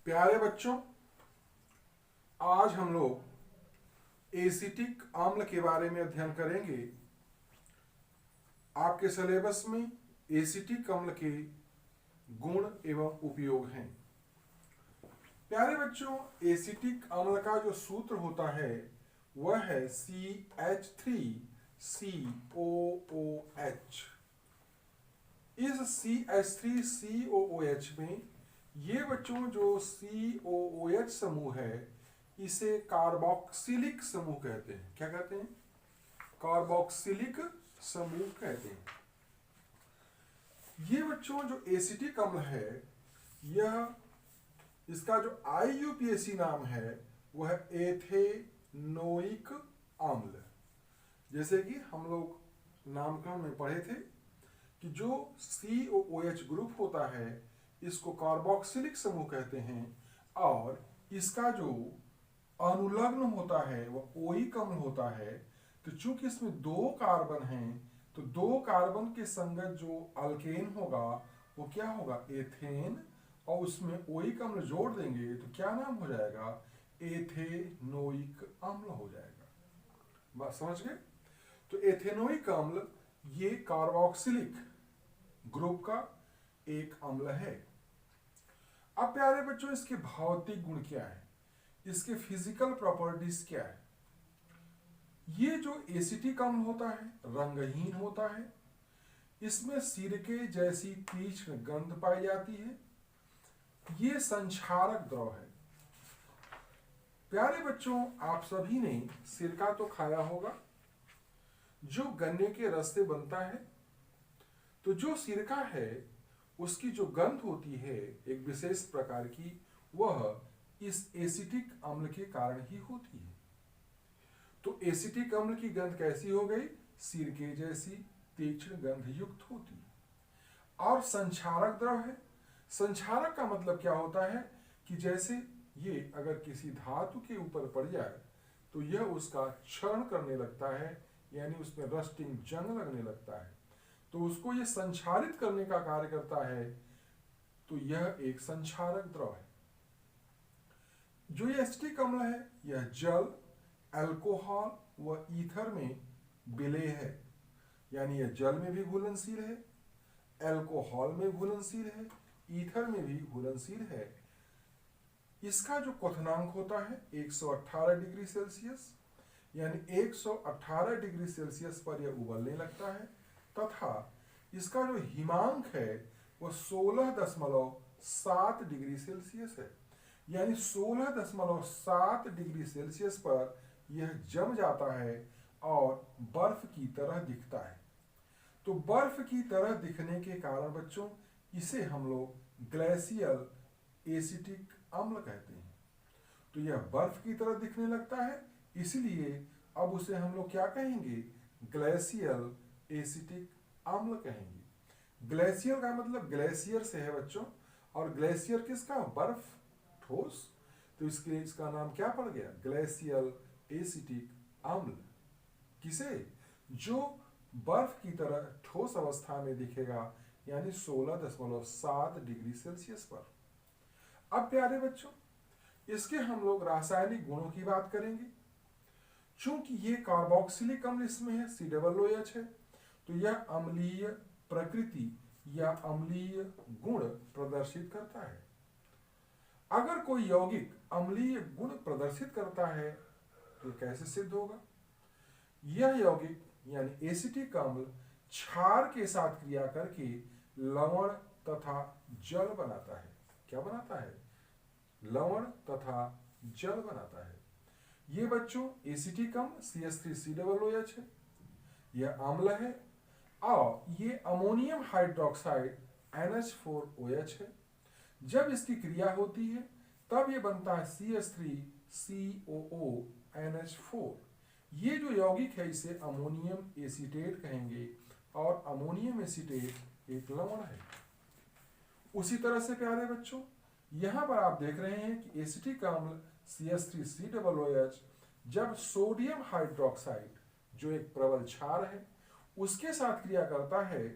प्यारे बच्चों, आज हम लोग एसिटिक अम्ल के बारे में अध्ययन करेंगे। आपके सिलेबस में एसिटिक अम्ल के गुण एवं उपयोग हैं। प्यारे बच्चों, एसिटिक अम्ल का जो सूत्र होता है वह है CH3COOH। इस CH3COOH में ये बच्चों जो COOH समूह है इसे कार्बोक्सिलिक समूह कहते हैं। क्या कहते हैं? कार्बोक्सिलिक समूह कहते हैं। ये बच्चों जो एसिटिक अम्ल है, यह इसका जो IUPAC नाम है वह एथेनोइक अम्ल। जैसे कि हम लोग नामकरण में पढ़े थे कि जो COOH ग्रुप होता है इसको कार्बोक्सिलिक समूह कहते हैं, और इसका जो अनुलग्न होता है वह ओइक अम्ल होता है। तो चूंकि इसमें दो कार्बन हैं तो दो कार्बन के संगत जो अल्केन होगा वो क्या होगा? एथेन। और उसमें ओइक अम्ल जोड़ देंगे तो क्या नाम हो जाएगा? एथेनोइक अम्ल हो जाएगा। बात समझ गए? तो एथेनोइक अम्ल ये कार्बोक्सिलिक ग्रुप का एक अम्ल है। अब प्यारे बच्चों, इसके भौतिक गुण क्या है, इसके फिजिकल प्रॉपर्टीज क्या है? ये जो एसिटिक अम्ल होता है रंगहीन होता है, इसमें सिरके जैसी तीक्ष्ण गंध पाई जाती है, ये संक्षारक द्रव है। प्यारे बच्चों, आप सभी ने सिरका तो खाया होगा जो गन्ने के रस से बनता है। तो जो सिरका है उसकी जो गंध होती है एक विशेष प्रकार की, वह इस एसिटिक अम्ल के कारण ही होती है। तो एसिटिक अम्ल की गंध कैसी हो गई? सिरके जैसी तीक्ष्ण गंध युक्त होती है। और संक्षारक द्रव है। संक्षारक का मतलब क्या होता है कि जैसे ये अगर किसी धातु के ऊपर पड़ जाए तो यह उसका क्षरण करने लगता है, यानी उसमें रस्टिंग जंग लगने लगता है, तो उसको ये संक्षारित करने का कार्य करता है। तो यह एक संक्षारक द्रव है। जो ये एसिटिक अम्ल है यह जल, अल्कोहल व ईथर में विलेय है, यानी यह जल में भी घुलनशील है, अल्कोहल में घुलनशील है, ईथर में भी घुलनशील है। इसका जो क्वथनांक होता है 118 डिग्री सेल्सियस, यानी 118 डिग्री सेल्सियस पर यह उबलने लगता है, तथा इसका जो हिमांक है वह 16.7 डिग्री सेल्सियस है, यानी 16.7 डिग्री सेल्सियस पर यह जम जाता है और बर्फ की तरह दिखता है। तो बर्फ की तरह दिखने के कारण बच्चों इसे हम लोग ग्लेशियल एसिटिक अम्ल कहते हैं। तो यह बर्फ की तरह दिखने लगता है, इसलिए अब उसे हम लोग क्या कहेंगे? ग्लेशियल एसिटिक अम्ल कहेंगे। ग्लेशियर का मतलब ग्लेशियर से है बच्चों, और ग्लेशियर किसका? बर्फ, ठोस। तो इसके इसका नाम क्या पड़ गया? ग्लेशियल एसिटिक अम्ल। किसे? जो बर्फ की तरह ठोस अवस्था में दिखेगा, यानी 16.7 डिग्री सेल्सियस पर। अब प्यारे बच्चों, इसके हम लोग रासायनिक गुणों की बात करेंगे। चूंकि ये कार्बोक्सिलिक अम्ल इसमें है, COOH है, तो यह अम्लीय प्रकृति या अम्लीय गुण प्रदर्शित करता है। अगर कोई यौगिक अम्लीय गुण प्रदर्शित करता है तो कैसे सिद्ध होगा? यह यौगिक यानी एसिटिक अम्ल क्षार के साथ क्रिया करके लवण तथा जल बनाता है। क्या बनाता है? लवण तथा जल बनाता है। ये बच्चों एसिटिक अम्ल CH3COOH है, यह अम्ल है, और ये अमोनियम हाइड्रोक्साइड NH4OH है। जब इसकी क्रिया होती है तब ये बनता है CH3COONH4। ये जो यौगिक है इसे अमोनियम एसीटेट कहेंगे, और अमोनियम एसीटेट एक लवण है। उसी तरह से प्यारे बच्चों, यहां पर आप देख रहे हैं कि एसिटिक अम्ल CH3COOH जब सोडियम हाइड्रोक्साइड जो एक प्रबल क्षार है उसके साथ क्रिया करता है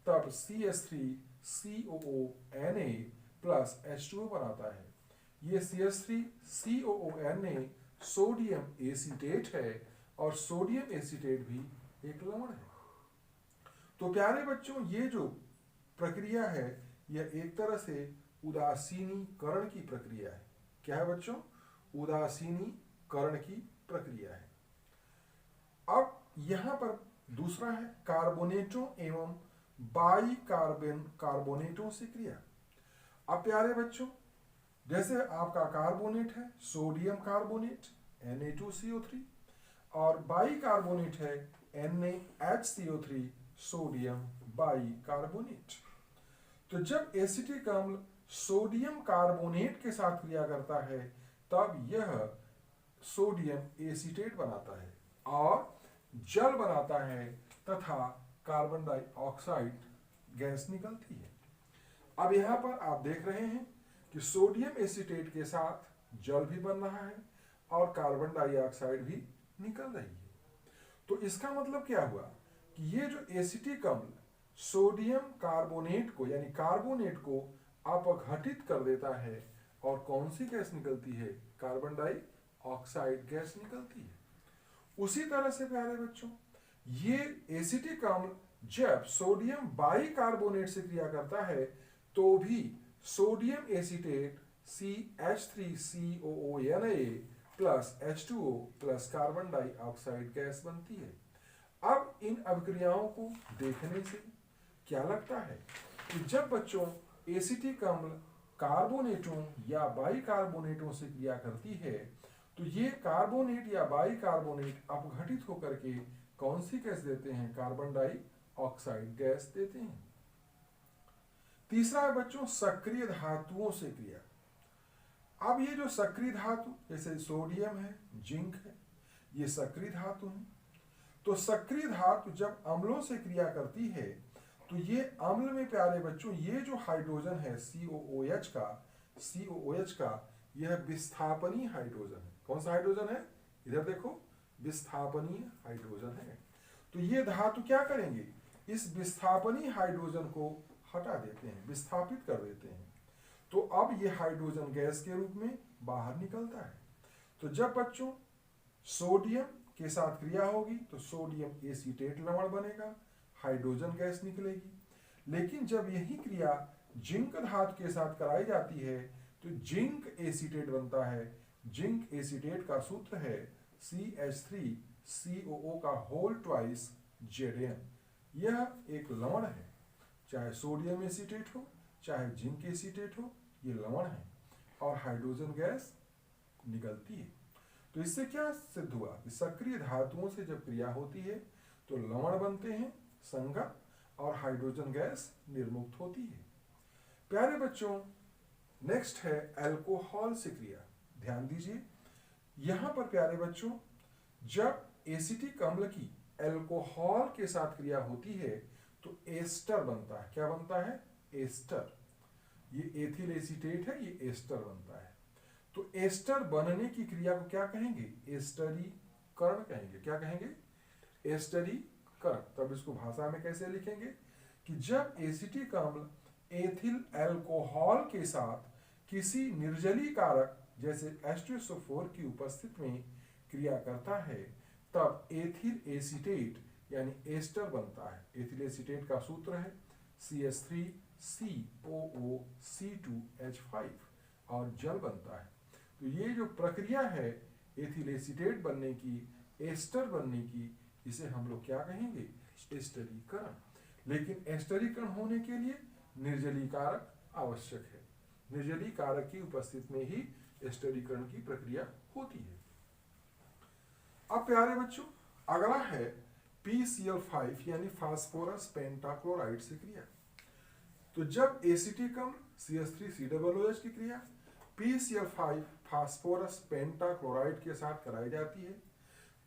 तब CH3COONA+ H2O बनाता है। ये CH3COONA सोडियम एसीटेट है और सोडियम एसीटेट भी एक लवण है। तो प्यारे बच्चों, ये जो प्रक्रिया है यह एक तरह से उदासीनीकरण की प्रक्रिया है। क्या है बच्चों? उदासीनीकरण की प्रक्रिया है। अब यहां पर दूसरा है कार्बोनेटों एवं बाई कार्बोनेटों से क्रिया। अब प्यारे बच्चों, जैसे आपका कार्बोनेट है सोडियम कार्बोनेट Na2CO3 और बाई कार्बोनेट है NaHCO3 सोडियम बाई कार्बोनेट। तो जब एसिटिक अम्ल सोडियम कार्बोनेट के साथ क्रिया करता है तब यह सोडियम एसीटेट बनाता है और जल बनाता है तथा कार्बन डाइऑक्साइड गैस निकलती है। अब यहां पर आप देख रहे हैं कि सोडियम एसीटेट के साथ जल भी बन रहा है और कार्बन डाइऑक्साइड भी निकल रही है। तो इसका मतलब क्या हुआ कि ये जो एसिटिक अम्ल सोडियम कार्बोनेट को यानी कार्बोनेट को अपघटित कर देता है और कौन सी गैस निकलती है? कार्बन डाइऑक्साइड गैस निकलती है। उसी तरह से प्यारे बच्चों, ये एसिटिक अम्ल जब सोडियम बाई कार्बोनेट से क्रिया करता है तो भी sodium acetate CH3COONA plus H2O plus carbon dioxide gas बनती है। अब इन अभिक्रियाओं को देखने से क्या लगता है कि जब बच्चों एसिटिक अम्ल कार्बोनेटों या बाई कार्बोनेटों से क्रिया करती है तो ये कार्बोनेट या बाई कार्बोनेट अपघटित होकर के कौन सी गैस देते हैं? कार्बन डाइऑक्साइड गैस देते हैं। तीसरा है बच्चों सक्रिय धातुओं से क्रिया। अब ये जो सक्रिय धातु जैसे सोडियम है, जिंक है, ये सक्रिय धातु है। तो सक्रिय धातु जब अम्लों से क्रिया करती है तो ये अम्ल में प्यारे बच्चों ये जो हाइड्रोजन है COOH का यह विस्थापनीय हाइड्रोजन है। कौन सा हाइड्रोजन है? इधर देखो, विस्थापनीय हाइड्रोजन है। तो ये धातु क्या करेंगे? इस विस्थापनीय हाइड्रोजन को हटा देते हैं, विस्थापित कर देते हैं। तो अब ये हाइड्रोजन गैस के रूप में बाहर निकलता है। तो जब बच्चों सोडियम के साथ क्रिया होगी तो सोडियम एसीटेट लवण बनेगा, हाइड्रोजन गैस निकलेगी। लेकिन जब यही क्रिया जिंक धातु के साथ कराई जाती है तो जिंक एसीटेट बनता है। जिंक एसीटेट का सूत्र है CH3COO का होल ट्वाइस Zn। यह एक लवण है, चाहे सोडियम एसीटेट हो चाहे जिंक एसीटेट हो, ये लवण है और हाइड्रोजन गैस निकलती है। तो इससे क्या सिद्ध हुआ कि सक्रिय धातुओं से जब क्रिया होती है तो लवण बनते हैं संगत और हाइड्रोजन गैस निर्मुक्त होती है। प्यारे बच्चों, नेक्स्ट है अल्कोहल से क्रिया। ध्यान दीजिए, यहां पर प्यारे बच्चों जब एसिटिक अम्ल की अल्कोहल के साथ क्रिया होती है तो एस्टर बनता है। क्या बनता है? एस्टर। ये एथिल एसीटेट है, ये एस्टर बनता है। तो एस्टर बनने की क्रिया को क्या कहेंगे? एस्टरीकरण कहेंगे। क्या कहेंगे? एस्टरीकरण। तब इसको भाषा में कैसे लिखेंगे कि जब एसिटिक अम्ल एथिल अल्कोहल के साथ किसी निर्जलीकारक जैसे H2SO4 की उपस्थिति में क्रिया करता है तब एथिल एसीटेट यानी एस्टर बनता है। एथिल एसीटेट का सूत्र है CH3COOC2H5 और जल बनता है। तो ये जो प्रक्रिया है एथिल एसीटेट बनने की, एस्टर बनने की, इसे हम लोग क्या कहेंगे? एस्टरीकरण। लेकिन एस्टरीकरण होने के लिए निर्जलीकारक आवश्यक है। निर्जलीकारक की उपस्थिति में ही एस्टरीकरण की प्रक्रिया होती है। अब प्यारे बच्चों अगला है PCl5 यानी फास्फोरस पेंटाक्लोराइड से क्रिया। तो जब एसिटिक अम्ल CH3COOH की क्रिया PCl5 फास्फोरस पेंटाक्लोराइड के साथ कराई जाती है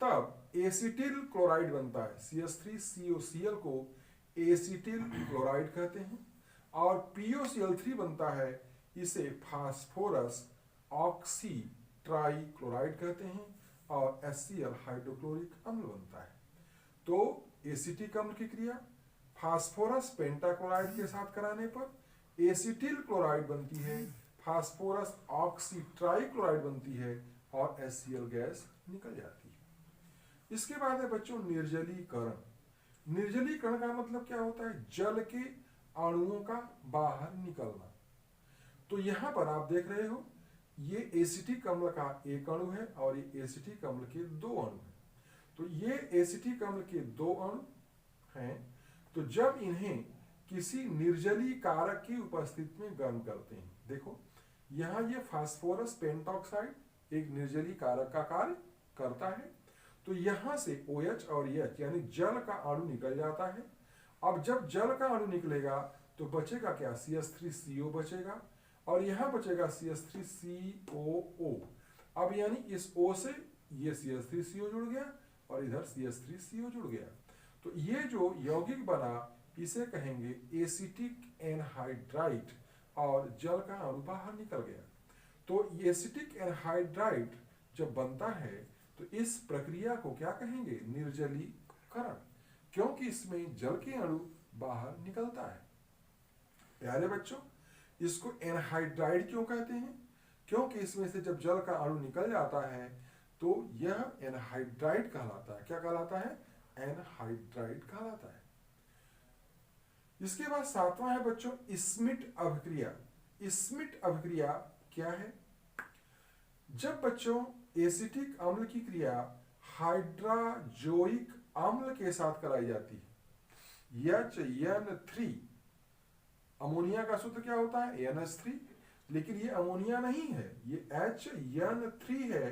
तब एसिटिल क्लोराइड बनता है। CH3COCl को एसिटिल क्लोराइड कहते हैं और POCl3 बनता है, इसे फास्फोरस ऑक्सी ट्राई क्लोराइड कहते हैं और HCl हाइड्रोक्लोरिक अम्ल बनता है। तो एसिटिक अम्ल की क्रिया फास्फोरस पेंटाक्लोराइड के साथ कराने पर एसिटिल क्लोराइड बनती है, फास्फोरस ऑक्सीट्राइक्लोराइड बनती है और HCl गैस निकल जाती है। इसके बाद है बच्चों निर्जलीकरण। निर्जलीकरण का मतलब क्या होता है? जल के अणुओं का बाहर निकलना। तो यहां पर आप देख रहे हो ये एसिटिक अम्ल का एक अणु है और ये एसिटिक अम्ल के दो अणु हैं। तो ये एसिटिक अम्ल के दो अणु हैं। तो जब इन्हें किसी निर्जली कारक की उपस्थिति में गर्म करते हैं, देखो यहां ये फास्फोरस पेंटॉक्साइड एक निर्जली कारक का कार्य करता है। तो यहां से OH और H यानी जल का अणु निकल जाता है। अब जब जल का अणु निकलेगा तो बचेगा क्या? CH3CO बचेगा और यहां बचेगा CH3COO। अब यानी इस O से ये CH3CO जुड़ गया और इधर CH3CO जुड़ गया। तो ये जो यौगिक बना इसे कहेंगे एसिटिक एनहाइड्राइड और जल का अणु बाहर निकल गया। तो एसिटिक एनहाइड्राइड जब बनता है तो इस प्रक्रिया को क्या कहेंगे? निर्जलीकरण, क्योंकि इसमें जल के अणु बाहर निकलता है। प्यारे बच्चों, इसको एनहाइड्राइड क्यों कहते हैं? क्योंकि इसमें से जब जल का अणु निकल जाता है तो यह एनहाइड्राइड कहलाता है। क्या कहलाता है? एनहाइड्राइड कहलाता है। इसके बाद सातवां है बच्चों स्मिट अभिक्रिया। स्मिट अभिक्रिया क्या है? जब बच्चों एसिटिक अम्ल की क्रिया हाइड्राजोइक अम्ल के साथ कराई जाती है, HN3, अमोनिया का सूत्र क्या होता है? NH3, लेकिन ये अमोनिया नहीं है, ये HN3 है,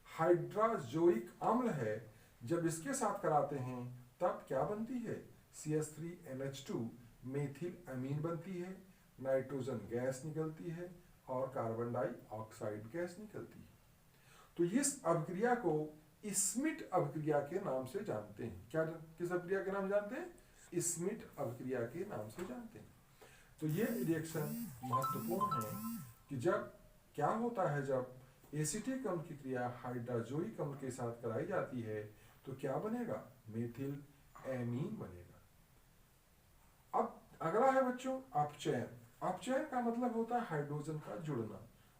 हाइड्राजोइक अम्ल है। जब इसके साथ कराते हैं तब क्या बनती है? CH3NH2 मेथिल अमीन बनती है, नाइट्रोजन गैस निकलती है और कार्बन डाइऑक्साइड गैस निकलती है। तो इस अभिक्रिया को स्मिट अभिक्रिया के नाम से जानते हैं। क्या, किस अभिक्रिया के नाम जानते हैं? स्मिट अभिक्रिया के नाम से जानते हैं। तो ये रिएक्शन महत्वपूर्ण है कि जब क्या होता है, जब एसिटिक अम्ल की क्रिया हाइड्राजोइक अम्ल के साथ कराई जाती है तो क्या बनेगा? मेथिल एमीन बनेगा। अब अगला है बच्चों अपचयन। अपचयन का मतलब होता है हाइड्रोजन का जुड़ना,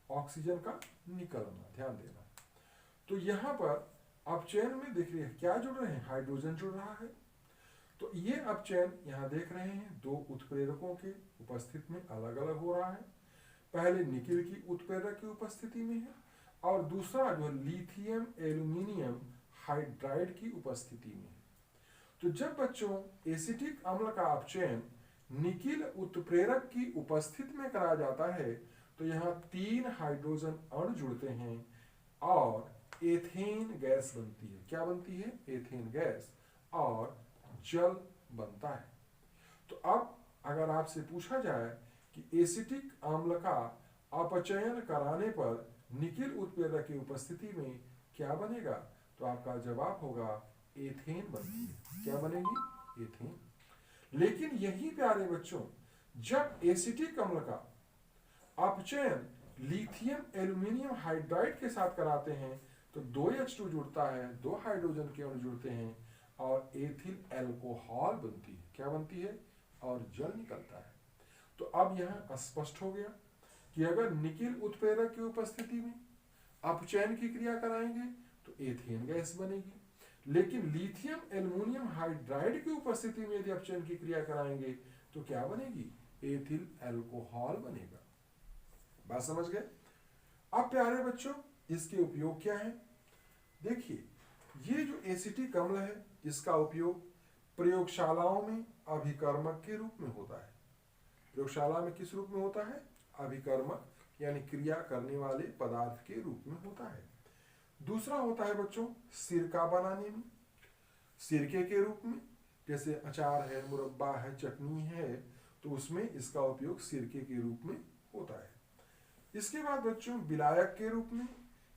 ऑक्सीजन का निकलना। ध्यान देना। तो यहां पर अपचयन में देख रहे हैं क्या जुड़ रहे हैं? हाइड्रोजन जुड़ रहा है। तो ये अपचयन यहां देख रहे हैं दो उत्प्रेरकों के उपस्थिति में अलग अलग हो रहा है। पहले निकिल की उत्प्रेरक की उपस्थिति में है और दूसरा जो लिथियम एल्यूमिनियम हाइड्राइड की उपस्थिति में है। तो जब बच्चों एसिटिक अम्ल का अपचयन निकिल उत्प्रेरक की उपस्थिति में कराया जाता है तो यहाँ 3 हाइड्रोजन अणु जुड़ते हैं और एथेन गैस बनती है। क्या बनती है? एथेन गैस और जल बनता है। तो अब अगर आपसे पूछा जाए कि एसिटिक अम्ल का अपचयन कराने पर निकिल उत्प्रेरक की उपस्थिति में क्या बनेगा, तो आपका जवाब होगा एथेन बनती है। क्या बनेगी? एथेन। लेकिन यही प्यारे बच्चों, जब एसिटिक अम्ल का अपचयन लिथियम एल्यूमिनियम हाइड्राइड के साथ कराते हैं तो 2H2 जुड़ता है, 2 हाइड्रोजन के अणु जुड़ते हैं और एथिल अल्कोहल बनती है। क्या बनती है? और जल निकलता है। तो अब यहां स्पष्ट हो गया कि अगर निकिल उत्प्रेरक की उपस्थिति में अपचयन की क्रिया कराएंगे तो एथेन गैस बनेगी, लेकिन लिथियम एल्यूमिनियम हाइड्राइड की उपस्थिति में यदि अपचयन की क्रिया कराएंगे तो क्या बनेगी? एथिल अल्कोहल बनेगा। बात समझ गए? अब प्यारे बच्चों इसके उपयोग क्या है? देखिए, ये जो एसिटिक अम्ल है इसका उपयोग प्रयोगशालाओं में अभिकर्मक के रूप में होता है। प्रयोगशाला में किस रूप में होता है? अभिकर्मक यानी क्रिया करने वाले पदार्थ के रूप में होता है। दूसरा होता है बच्चों सिरका बनाने में, सिरके के रूप में, जैसे अचार है, मुरब्बा है, चटनी है, तो उसमें इसका उपयोग सिरके के रूप में होता है। इसके बाद बच्चों विलायक के रूप में,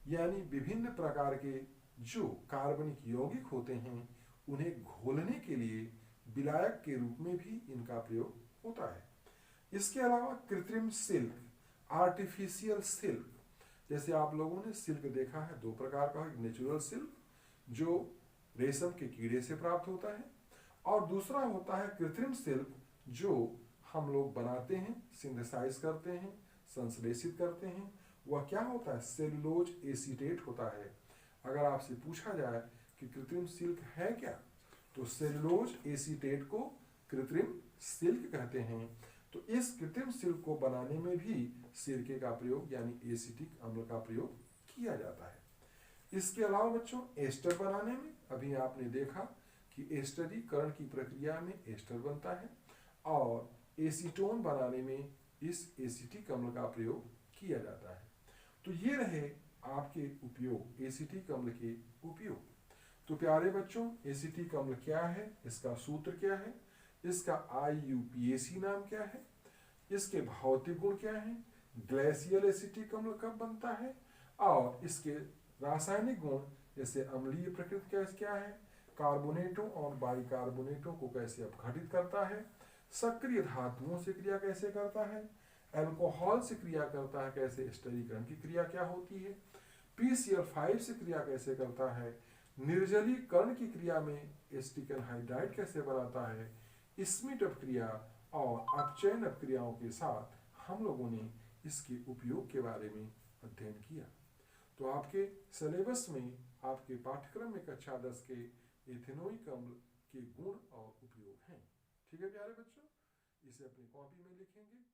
यानी विभिन्न प्रकार के जो कार्बनिक यौगिक होते हैं उन्हें घोलने के लिए विलायक के रूप में भी इनका प्रयोग होता है। इसके अलावा कृत्रिम सिल्क, आर्टिफिशियल सिल्क, जैसे आप लोगों ने सिल्क देखा है दो प्रकार का, एक नेचुरल सिल्क जो रेशम के कीड़े से प्राप्त होता है और दूसरा होता है कृत्रिम सिल्क जो हम लोग बनाते हैं, सिंथेसाइज करते हैं, संश्लेषित करते हैं। वह क्या होता है? सेलुलोज एसीटेट होता है। अगर आपसे पूछा जाए कि कृत्रिम सिल्क है क्या, तो सेलुलोज एसीटेट को कृत्रिम सिल्क कहते हैं। तो इस कृत्रिम सिल्क को बनाने में भी सिरके का प्रयोग यानी एसिटिक अम्ल का प्रयोग किया जाता है। इसके अलावा बच्चों एस्टर बनाने में अभी आपने देखा कि एस्टरीकरण की प्रक्रिया में एस्टर बनता है और एसीटोन बनाने में इस एसिटिक अम्ल का प्रयोग किया जाता है। तो ये रहे आपके उपयोग, एसिटिक अम्ल के उपयोग। तो प्यारे बच्चों, एसिटिक अम्ल क्या है, इसका सूत्र क्या है, इसका IUPAC नाम क्या है, इसके भौतिक गुण क्या हैं, ग्लेशियल एसिटिक अम्ल कब बनता है, और इसके रासायनिक गुण जैसे अम्लीय प्रकृति क्या है, कार्बोनेटों और बाइकार्बोनेटों को कैसे अपघटित करता है, सक्रिय धातुओं से क्रिया कैसे करता है, अल्कोहल से क्रिया करता है कैसे, स्टरीकरण की क्रिया क्या होती है, PCl5 से क्रिया कैसे करता है, निर्जलीकरण की क्रिया में एसिटिक एनहाइड्राइड कैसे बनाता है, स्मिट अपक्रिया और अपचयन अपक्रियाओं के साथ हम लोगों ने इसके उपयोग के बारे में अध्ययन किया। तो आपके सिलेबस में, आपके पाठ्यक्रम में कक्षा 10 के इथेनोइक अम्ल के गुण और उपयोग हैं। ठीक है प्यारे बच्चों, इसे अपनी कॉपी में लिखेंगे।